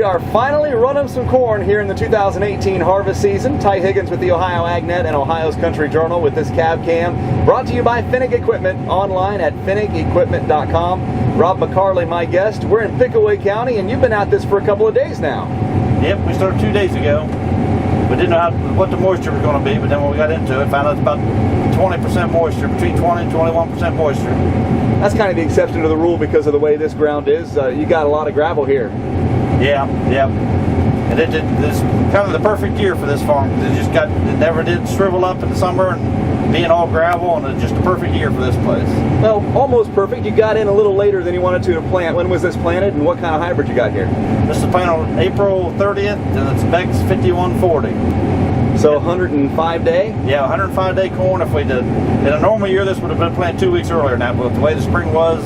are finally running some corn here in the 2018 harvest season. Ty Higgins with the Ohio AgNet and Ohio's Country Journal with this cab cam. Brought to you by Finnig Equipment, online at finnigequipment.com. Rob McCarley, my guest. We're in Pickaway County, and you've been at this for a couple of days now. Yep, we started 2 days ago. We didn't know what the moisture was going to be, but then when we got into it, found out it's about 20% moisture, between 20 and 21% moisture. That's kind of the exception to the rule because of the way this ground is. You got a lot of gravel here. Yeah. And this kind of the perfect year for this farm. It never did shrivel up in the summer and being all gravel, and it's just a perfect year for this place. Well, almost perfect. You got in a little later than you wanted to plant. When was this planted, and what kind of hybrid you got here? This is planted on April 30th, and it's Beck's 5140. So 105 day? Yeah, 105 day corn. If we did in a normal year, this would have been planted 2 weeks earlier. Now, but the way the spring was,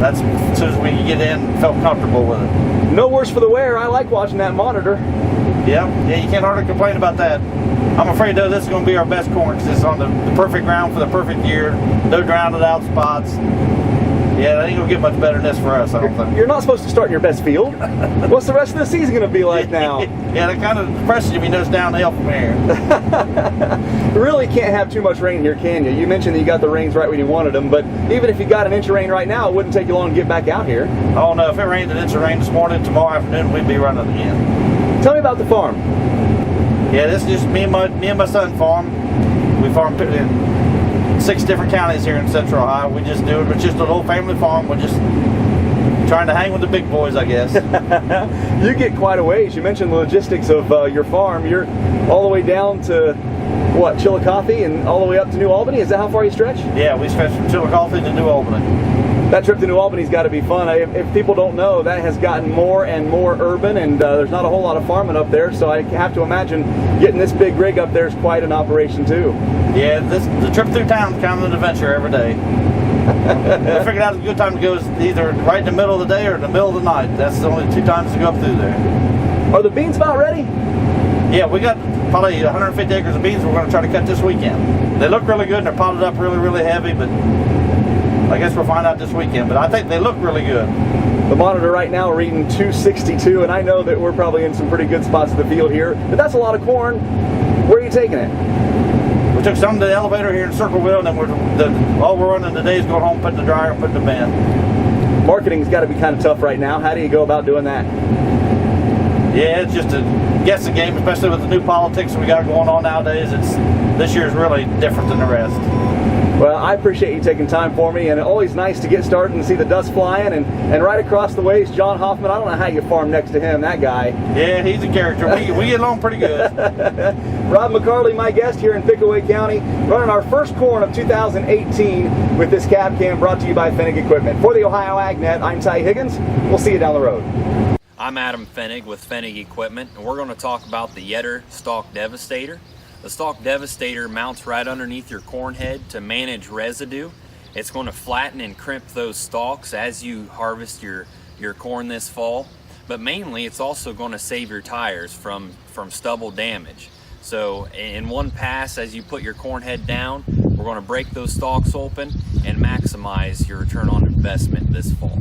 that's as soon as we could get in, felt comfortable with it. No worse for the wear. I like watching that monitor. Yeah, you can't hardly complain about that. I'm afraid though this is going to be our best corn because it's on the perfect ground for the perfect year. No drowned out spots. Yeah, that ain't gonna get much better than this for us, I don't think. You're not supposed to start in your best field. What's the rest of the season gonna be like now? Yeah, that kind of depresses you when you know it's downhill from here. You really can't have too much rain here, can you? You mentioned that you got the rains right when you wanted them, but even if you got an inch of rain right now, it wouldn't take you long to get back out here. Oh no, if it rained an inch of rain this morning, tomorrow afternoon we'd be running again. Tell me about the farm. Yeah, this is just me and my son farm. We farm in 6 different counties here in Central Ohio. We just do it. It's just a little family farm. We're just trying to hang with the big boys, I guess. You get quite a ways. You mentioned the logistics of your farm. You're all the way down to, what, Chillicothe and all the way up to New Albany? Is that how far you stretch? Yeah, we stretch from Chillicothe to New Albany. That trip to New Albany's got to be fun. If people don't know, that has gotten more and more urban, and there's not a whole lot of farming up there, so I have to imagine getting this big rig up there is quite an operation too. Yeah, the trip through town is kind of an adventure every day. I figured out a good time to go is either right in the middle of the day or in the middle of the night. That's the only 2 times to go up through there. Are the beans about ready? Yeah, we got probably 150 acres of beans we're going to try to cut this weekend. They look really good and they're potted up really, really heavy, but I guess we'll find out this weekend, but I think they look really good. The monitor right now reading 262, and I know that we're probably in some pretty good spots of the field here, but that's a lot of corn. Where are you taking it? We took some to the elevator here in Circleville, and then all we're running today is going home, putting the dryer, and putting the bin. Marketing's got to be kind of tough right now. How do you go about doing that? Yeah, it's just a guessing game, especially with the new politics we got going on nowadays. This year's really different than the rest. Well, I appreciate you taking time for me, and always nice to get started and see the dust flying. And right across the way is John Hoffman. I don't know how you farm next to him, that guy. Yeah, he's a character. We get along pretty good. Rob McCarley, my guest here in Pickaway County, running our first corn of 2018 with this cab cam brought to you by Finnig Equipment. For the Ohio AgNet, I'm Ty Higgins. We'll see you down the road. I'm Adam Finnig with Finnig Equipment, and we're going to talk about the Yetter Stalk Devastator. The Stalk Devastator mounts right underneath your corn head to manage residue. It's going to flatten and crimp those stalks as you harvest your corn this fall. But mainly, it's also going to save your tires from stubble damage. So in one pass, as you put your corn head down, we're going to break those stalks open and maximize your return on investment this fall.